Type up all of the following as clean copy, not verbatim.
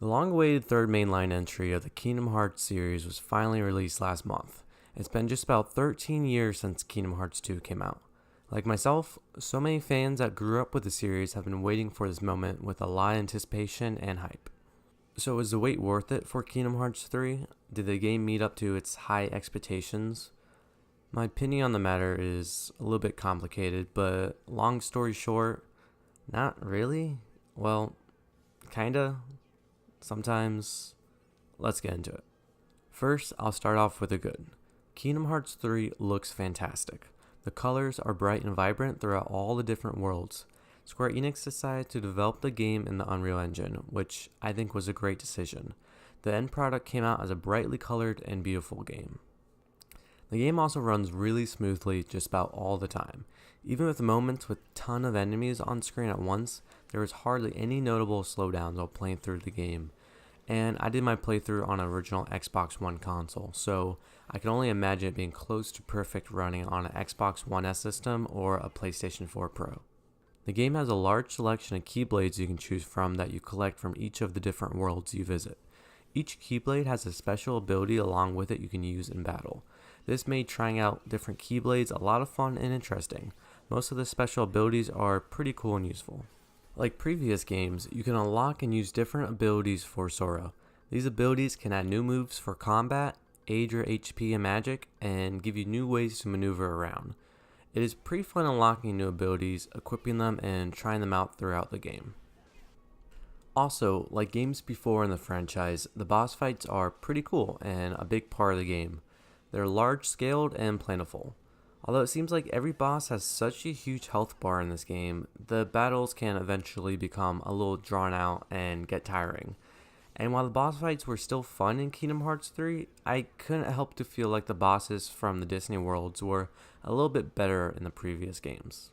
The long-awaited third mainline entry of the Kingdom Hearts series was finally released last month. It's been just about 13 years since Kingdom Hearts 2 came out. Like myself, so many fans that grew up with the series have been waiting for this moment with a lot of anticipation and hype. So is the wait worth it for Kingdom Hearts 3? Did the game meet up to its high expectations? My opinion on the matter is a little bit complicated, but long story short, not really. Well, kinda. Sometimes. Let's get into it. First, I'll start off with the good. Kingdom Hearts 3 looks fantastic. The colors are bright and vibrant throughout all the different worlds. Square Enix decided to develop the game in the Unreal Engine, which I think was a great decision. The end product came out as a brightly colored and beautiful game. The game also runs really smoothly just about all the time. Even with moments with a ton of enemies on screen at once, there was hardly any notable slowdowns while playing through the game. And I did my playthrough on an original Xbox One console, so I can only imagine it being close to perfect running on an Xbox One S system or a PlayStation 4 Pro. The game has a large selection of Keyblades you can choose from that you collect from each of the different worlds you visit. Each Keyblade has a special ability along with it you can use in battle. This made trying out different Keyblades a lot of fun and interesting. Most of the special abilities are pretty cool and useful. Like previous games, you can unlock and use different abilities for Sora. These abilities can add new moves for combat, aid your HP and magic, and give you new ways to maneuver around. It is pretty fun unlocking new abilities, equipping them, and trying them out throughout the game. Also, like games before in the franchise, the boss fights are pretty cool and a big part of the game. They're large-scaled and plentiful. Although it seems like every boss has such a huge health bar in this game, the battles can eventually become a little drawn out and get tiring. And while the boss fights were still fun in Kingdom Hearts 3, I couldn't help to feel like the bosses from the Disney worlds were a little bit better in the previous games.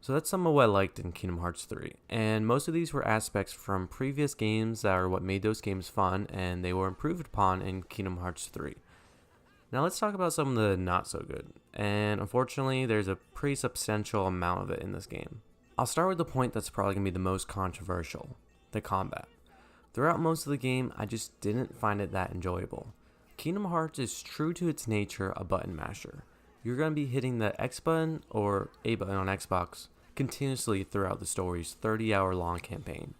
So that's some of what I liked in Kingdom Hearts 3, and most of these were aspects from previous games that are what made those games fun, and they were improved upon in Kingdom Hearts 3. Now let's talk about some of the not so good, and unfortunately there's a pretty substantial amount of it in this game. I'll start with the point that's probably going to be the most controversial, the combat. Throughout most of the game, I just didn't find it that enjoyable. Kingdom Hearts is true to its nature a button masher. You're going to be hitting the X button or A button on Xbox continuously throughout the story's 30-hour long campaign.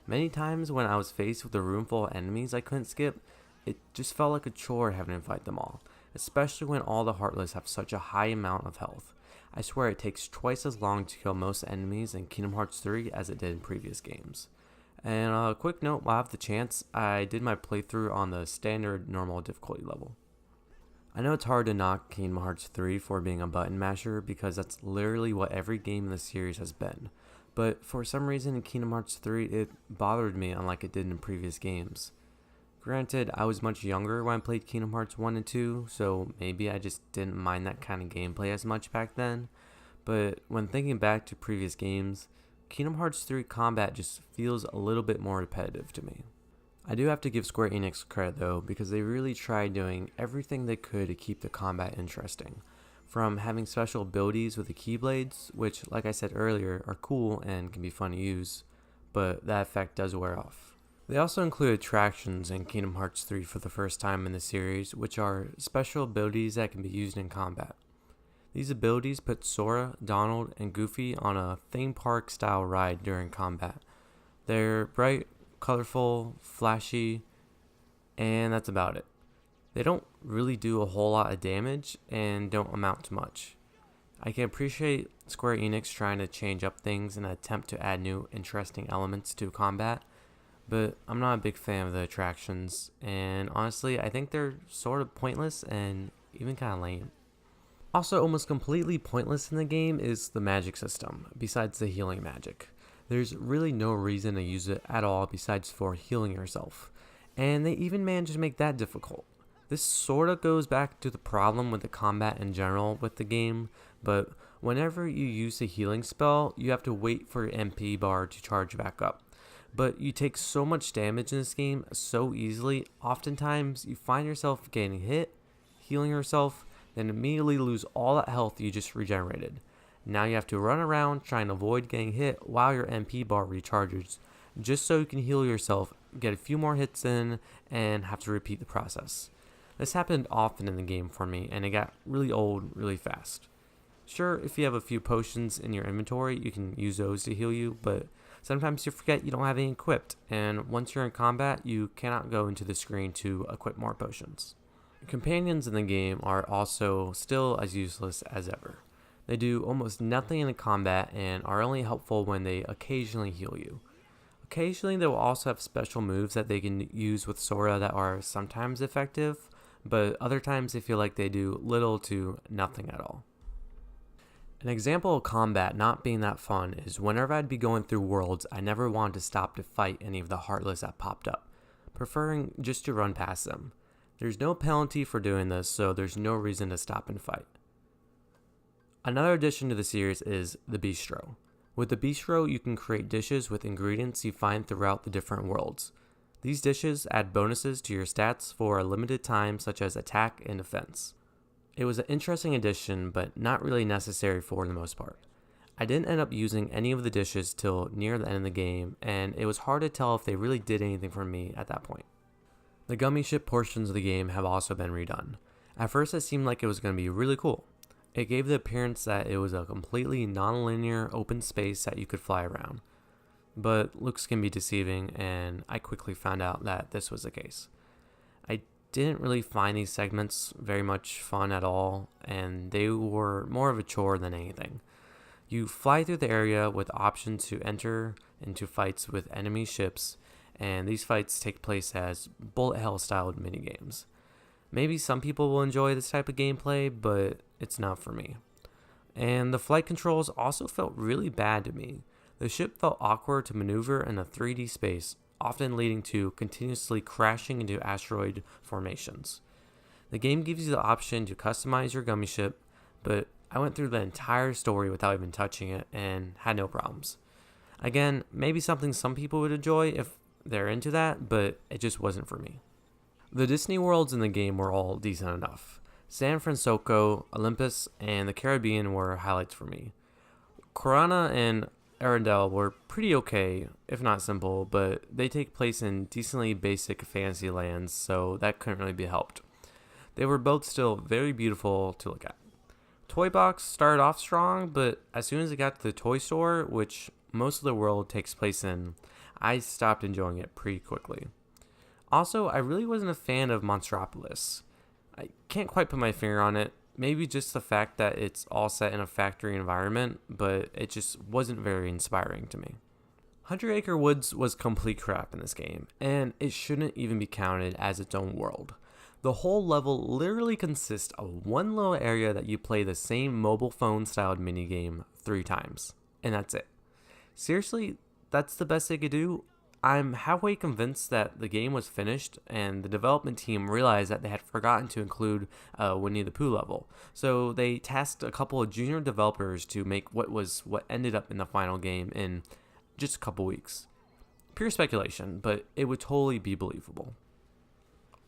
Many times when I was faced with a room full of enemies I couldn't skip, it just felt like a chore having to fight them all, especially when all the Heartless have such a high amount of health. I swear it takes twice as long to kill most enemies in Kingdom Hearts 3 as it did in previous games. And a quick note, while I have the chance, I did my playthrough on the standard normal difficulty level. I know it's hard to knock Kingdom Hearts 3 for being a button masher because that's literally what every game in the series has been. But for some reason in Kingdom Hearts 3 it bothered me unlike it did in previous games. Granted, I was much younger when I played Kingdom Hearts 1 and 2, so maybe I just didn't mind that kind of gameplay as much back then. But when thinking back to previous games, Kingdom Hearts 3 combat just feels a little bit more repetitive to me. I do have to give Square Enix credit though, because they really tried doing everything they could to keep the combat interesting. From having special abilities with the Keyblades, which like I said earlier are cool and can be fun to use, but that effect does wear off. They also include attractions in Kingdom Hearts 3 for the first time in the series, which are special abilities that can be used in combat. These abilities put Sora, Donald, and Goofy on a theme park style ride during combat. They're bright, colorful, flashy, and that's about it. They don't really do a whole lot of damage and don't amount to much. I can appreciate Square Enix trying to change up things in an attempt to add new interesting elements to combat, but I'm not a big fan of the attractions, and honestly, I think they're sort of pointless and even kind of lame. Also, almost completely pointless in the game is the magic system, besides the healing magic. There's really no reason to use it at all besides for healing yourself, and they even managed to make that difficult. This sorta goes back to the problem with the combat in general with the game, but whenever you use a healing spell, you have to wait for your MP bar to charge back up. But you take so much damage in this game so easily, oftentimes you find yourself getting hit, healing yourself, then immediately lose all that health you just regenerated. Now you have to run around trying to avoid getting hit while your MP bar recharges, just so you can heal yourself get a few more hits in, and have to repeat the process. This happened often in the game for me, and it got really old really fast. Sure, if you have a few potions in your inventory, you can use those to heal you, but sometimes you forget you don't have any equipped, and once you're in combat, you cannot go into the screen to equip more potions. Companions in the game are also still as useless as ever. They do almost nothing in combat and are only helpful when they occasionally heal you. Occasionally, they will also have special moves that they can use with Sora that are sometimes effective, but other times they feel like they do little to nothing at all. An example of combat not being that fun is whenever I'd be going through worlds, I never wanted to stop to fight any of the Heartless that popped up, preferring just to run past them. There's no penalty for doing this, so there's no reason to stop and fight. Another addition to the series is the Bistro. With the Bistro, you can create dishes with ingredients you find throughout the different worlds. These dishes add bonuses to your stats for a limited time, such as attack and defense. It was an interesting addition, but not really necessary for the most part. I didn't end up using any of the dishes till near the end of the game, and it was hard to tell if they really did anything for me at that point. The gummy ship portions of the game have also been redone. At first it seemed like it was going to be really cool. It gave the appearance that it was a completely non-linear open space that you could fly around. But looks can be deceiving, and I quickly found out that this was the case. I didn't really find these segments very much fun at all, and they were more of a chore than anything. You fly through the area with options to enter into fights with enemy ships, and these fights take place as bullet hell styled minigames. Maybe some people will enjoy this type of gameplay, but it's not for me. And the flight controls also felt really bad to me. The ship felt awkward to maneuver in a 3D space, often leading to continuously crashing into asteroid formations. The game gives you the option to customize your gummy ship, but I went through the entire story without even touching it and had no problems. Again, maybe something some people would enjoy if they're into that, but it just wasn't for me. The Disney worlds in the game were all decent enough. San Francisco, Olympus, and the Caribbean were highlights for me. Corona and Arendelle were pretty okay, if not simple, but they take place in decently basic fantasy lands, so that couldn't really be helped. They were both still very beautiful to look at. Toy Box started off strong, but as soon as it got to the toy store, which most of the world takes place in, I stopped enjoying it pretty quickly. Also, I really wasn't a fan of Monstropolis. I can't quite put my finger on it. Maybe just the fact that it's all set in a factory environment, but it just wasn't very inspiring to me. 100 Acre Woods was complete crap in this game, and it shouldn't even be counted as its own world. The whole level literally consists of one little area that you play the same mobile phone styled minigame 3 times, and that's it. Seriously, that's the best they could do? I'm halfway convinced that the game was finished and the development team realized that they had forgotten to include a Winnie the Pooh level. So they tasked a couple of junior developers to make what ended up in the final game in just a couple weeks. Pure speculation, but it would totally be believable.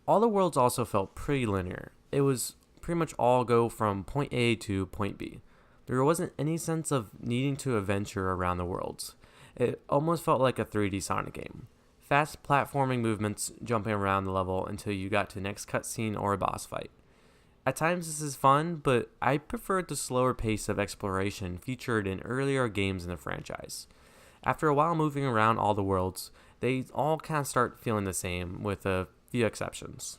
All the worlds also felt pretty linear. It was pretty much all go from point A to point B. There wasn't any sense of needing to adventure around the worlds. It almost felt like a 3D Sonic game. Fast platforming movements jumping around the level until you got to the next cutscene or a boss fight. At times this is fun, but I preferred the slower pace of exploration featured in earlier games in the franchise. After a while moving around all the worlds, they all kind of start feeling the same, with a few exceptions.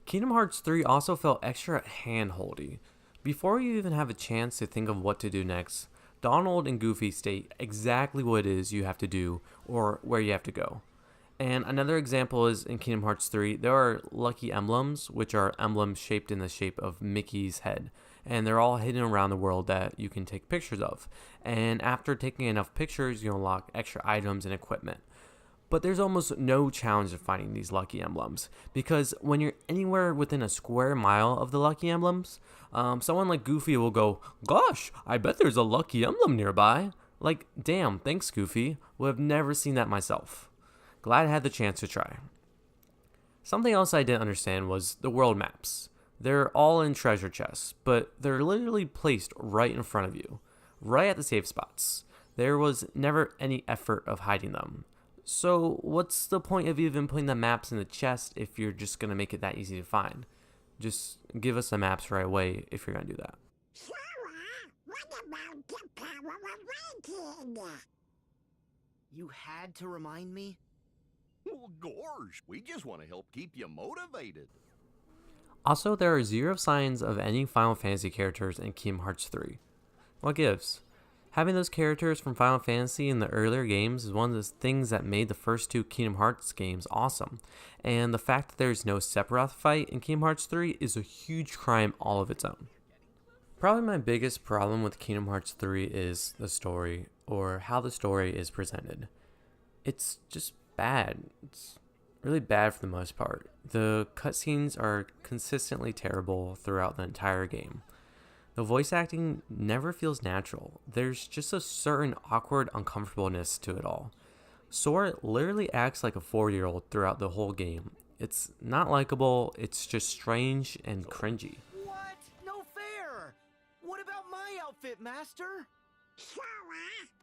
Kingdom Hearts 3 also felt extra hand-holdy. Before you even have a chance to think of what to do next, Donald and Goofy state exactly what it is you have to do or where you have to go. And another example is in Kingdom Hearts 3, there are lucky emblems, which are emblems shaped in the shape of Mickey's head. And they're all hidden around the world that you can take pictures of. And after taking enough pictures, you unlock extra items and equipment. But there's almost no challenge of finding these lucky emblems, because when you're anywhere within a square mile of the lucky emblems, someone like Goofy will go, "Gosh, I bet there's a lucky emblem nearby." Like, damn, thanks Goofy. Would have never seen that myself. Glad I had the chance to try. Something else I didn't understand was the world maps. They're all in treasure chests, but they're literally placed right in front of you, right at the safe spots. There was never any effort of hiding them. So what's the point of even putting the maps in the chest if you're just gonna make it that easy to find? Just give us the maps right away if you're gonna do that. Sora, what about the power of waiting? You had to remind me? Well, gosh, we just want to help keep you motivated. Also, there are zero signs of any Final Fantasy characters in Kingdom Hearts 3. What gives? Having those characters from Final Fantasy in the earlier games is one of the things that made the first two Kingdom Hearts games awesome, and the fact that there's no Sephiroth fight in Kingdom Hearts 3 is a huge crime all of its own. Probably my biggest problem with Kingdom Hearts 3 is the story, or how the story is presented. It's just bad. It's really bad for the most part. The cutscenes are consistently terrible throughout the entire game. The voice acting never feels natural. There's just a certain awkward uncomfortableness to it all. Sora literally acts like a 4-year-old throughout the whole game. It's not likable, it's just strange and cringy. What? No fair! What about my outfit, Master? Sora,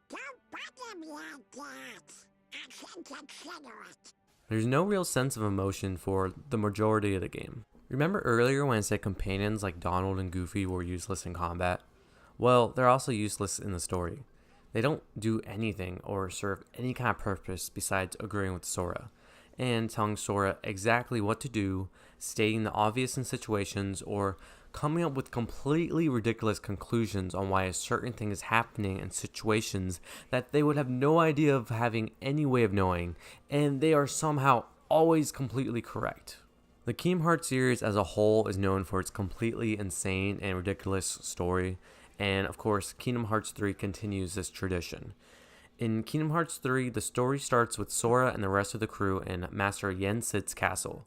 don't bother me like that. I can consider it. There's no real sense of emotion for the majority of the game. Remember earlier when I said companions like Donald and Goofy were useless in combat? Well, they're also useless in the story. They don't do anything or serve any kind of purpose besides agreeing with Sora, and telling Sora exactly what to do, stating the obvious in situations, or coming up with completely ridiculous conclusions on why a certain thing is happening in situations that they would have no idea of having any way of knowing, and they are somehow always completely correct. The Kingdom Hearts series as a whole is known for its completely insane and ridiculous story, and of course, Kingdom Hearts 3 continues this tradition. In Kingdom Hearts 3, the story starts with Sora and the rest of the crew in Master Yen Sid's castle.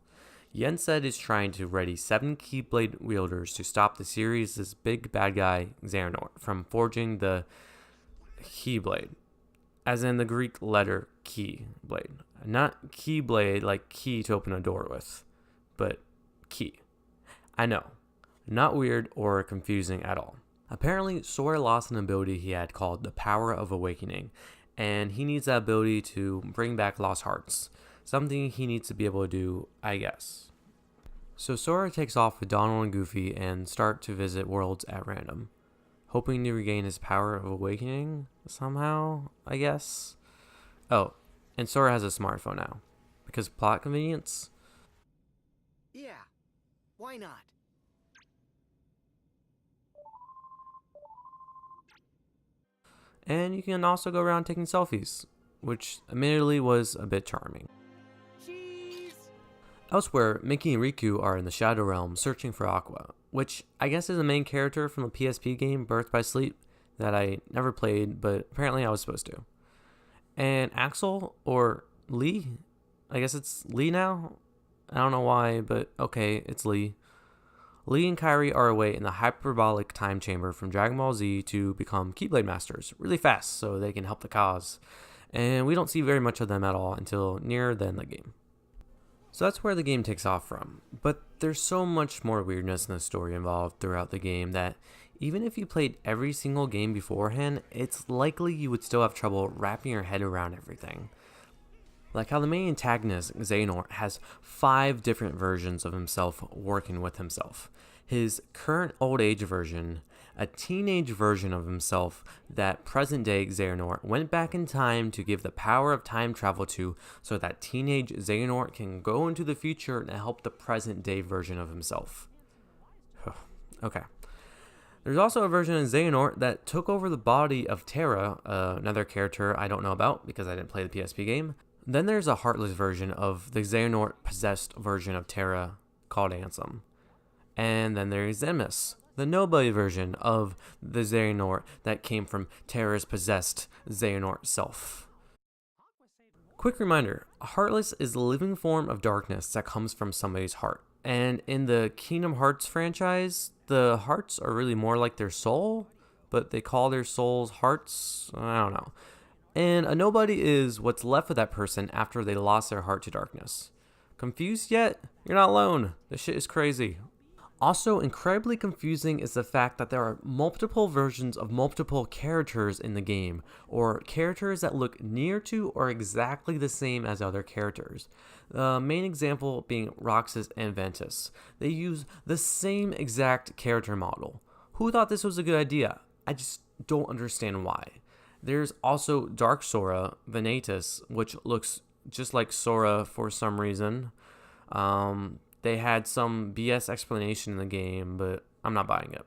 Yen Sid is trying to ready 7 Keyblade wielders to stop the series' big bad guy, Xehanort, from forging the Keyblade, as in the Greek letter key blade. Not Keyblade like key to open a door with, but key. I know, not weird or confusing at all. Apparently, Sora lost an ability he had called the Power of Awakening, and he needs that ability to bring back lost hearts. Something he needs to be able to do, I guess. So Sora takes off with Donald and Goofy and start to visit worlds at random, hoping to regain his power of awakening somehow, I guess. Oh, and Sora has a smartphone now, because plot convenience. Yeah, why not? And you can also go around taking selfies, which admittedly was a bit charming. Cheese! Elsewhere, Mickey and Riku are in the Shadow Realm searching for Aqua, which I guess is the main character from the PSP game Birth by Sleep that I never played, but apparently I was supposed to. And Axel, or Lee, I guess it's Lee now? I don't know why, but okay, it's Lee. Lee and Kairi are away in the hyperbolic time chamber from Dragon Ball Z to become Keyblade Masters really fast so they can help the cause. And we don't see very much of them at all until near the end of the game. So that's where the game takes off from. But there's so much more weirdness in the story involved throughout the game that even if you played every single game beforehand, it's likely you would still have trouble wrapping your head around everything. Like how the main antagonist, Xehanort, has 5 different versions of himself working with himself. His current old age version, a teenage version of himself that present day Xehanort went back in time to give the power of time travel to so that teenage Xehanort can go into the future and help the present day version of himself. Okay. There's also a version of Xehanort that took over the body of Terra, another character I don't know about because I didn't play the PSP game. Then there's a heartless version of the Xehanort possessed version of Terra called Ansem. And then there's Zemus, the nobody version of the Xehanort that came from Terra's possessed Xehanort self. Quick reminder, Heartless is the living form of darkness that comes from somebody's heart. And in the Kingdom Hearts franchise, the hearts are really more like their soul, but they call their souls hearts. I don't know. And a nobody is what's left of that person after they lost their heart to darkness. Confused yet? You're not alone. This shit is crazy. Also, incredibly confusing is the fact that there are multiple versions of multiple characters in the game, or characters that look near to or exactly the same as other characters. The main example being Roxas and Ventus. They use the same exact character model. Who thought this was a good idea? I just don't understand why. There's also Dark Sora, Venatus, which looks just like Sora for some reason. They had some BS explanation in the game, but I'm not buying it.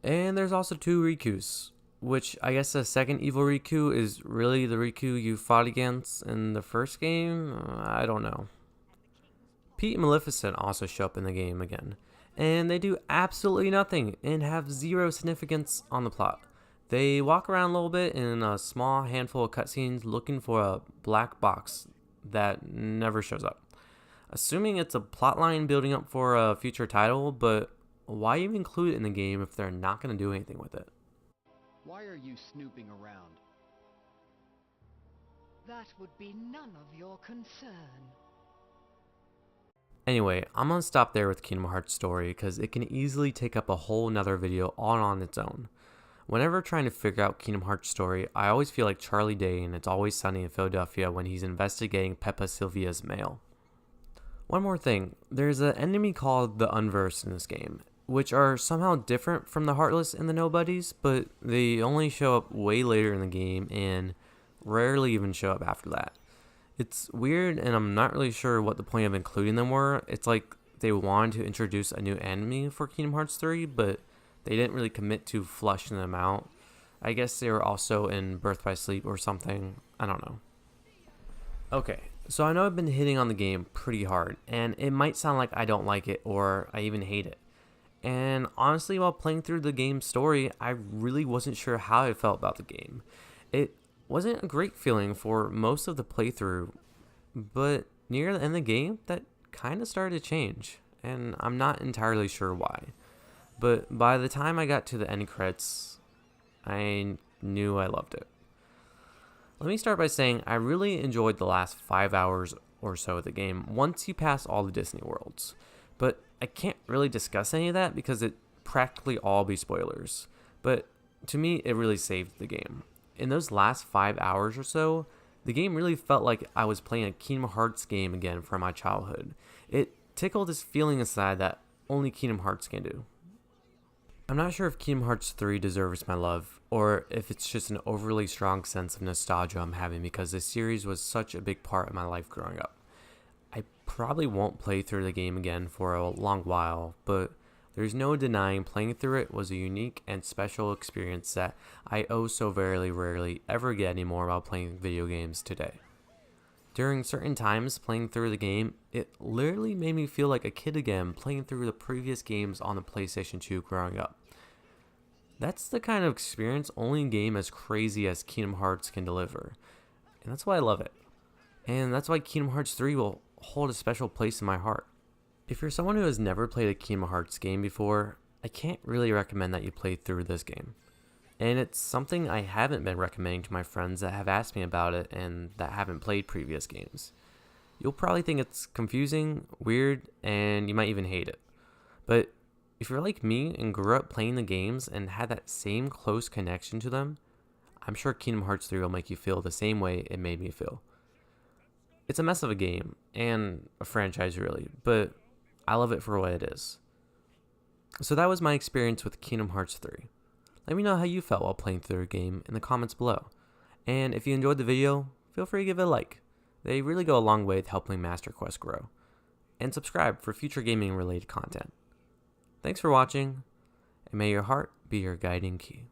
And there's also 2 Rikus, which I guess the second evil Riku is really the Riku you fought against in the first game? I don't know. Pete and Maleficent also show up in the game again, and they do absolutely nothing and have zero significance on the plot. They walk around a little bit in a small handful of cutscenes looking for a black box that never shows up. Assuming it's a plotline building up for a future title, but why even include it in the game if they're not going to do anything with it? Why are you snooping around? That would be none of your concern. Anyway, I'm going to stop there with Kingdom Hearts story because it can easily take up a whole nother video all on its own. Whenever trying to figure out Kingdom Hearts story, I always feel like Charlie Day in It's Always Sunny in Philadelphia when he's investigating Peppa Sylvia's mail. One more thing, there's an enemy called the Unversed in this game, which are somehow different from the Heartless and the Nobodies, but they only show up way later in the game and rarely even show up after that. It's weird, and I'm not really sure what the point of including them were. It's like they wanted to introduce a new enemy for Kingdom Hearts 3, but they didn't really commit to fleshing them out. I guess they were also in Birth by Sleep or something. I don't know. Okay, so I know I've been hitting on the game pretty hard, and it might sound like I don't like it or I even hate it. And honestly, while playing through the game's story, I really wasn't sure how I felt about the game. It wasn't a great feeling for most of the playthrough, but near the end of the game, that kind of started to change, and I'm not entirely sure why. But by the time I got to the end credits, I knew I loved it. Let me start by saying I really enjoyed the last 5 hours or so of the game once you pass all the Disney worlds. But I can't really discuss any of that because it practically all be spoilers. But to me, it really saved the game. In those last 5 hours or so, the game really felt like I was playing a Kingdom Hearts game again from my childhood. It tickled this feeling inside that only Kingdom Hearts can do. I'm not sure if Kingdom Hearts 3 deserves my love, or if it's just an overly strong sense of nostalgia I'm having because this series was such a big part of my life growing up. I probably won't play through the game again for a long while, but there's no denying playing through it was a unique and special experience that I so very rarely ever get anymore while playing video games today. During certain times playing through the game, it literally made me feel like a kid again playing through the previous games on the PlayStation 2 growing up. That's the kind of experience only a game as crazy as Kingdom Hearts can deliver, and that's why I love it. And that's why Kingdom Hearts 3 will hold a special place in my heart. If you're someone who has never played a Kingdom Hearts game before, I can't really recommend that you play through this game. And it's something I haven't been recommending to my friends that have asked me about it and that haven't played previous games. You'll probably think it's confusing, weird, and you might even hate it. But if you're like me and grew up playing the games and had that same close connection to them, I'm sure Kingdom Hearts 3 will make you feel the same way it made me feel. It's a mess of a game, and a franchise really, but I love it for what it is. So that was my experience with Kingdom Hearts 3. Let me know how you felt while playing through the game in the comments below. And if you enjoyed the video, feel free to give it a like. They really go a long way with helping Master Quest grow. And subscribe for future gaming related content. Thanks for watching, and may your heart be your guiding key.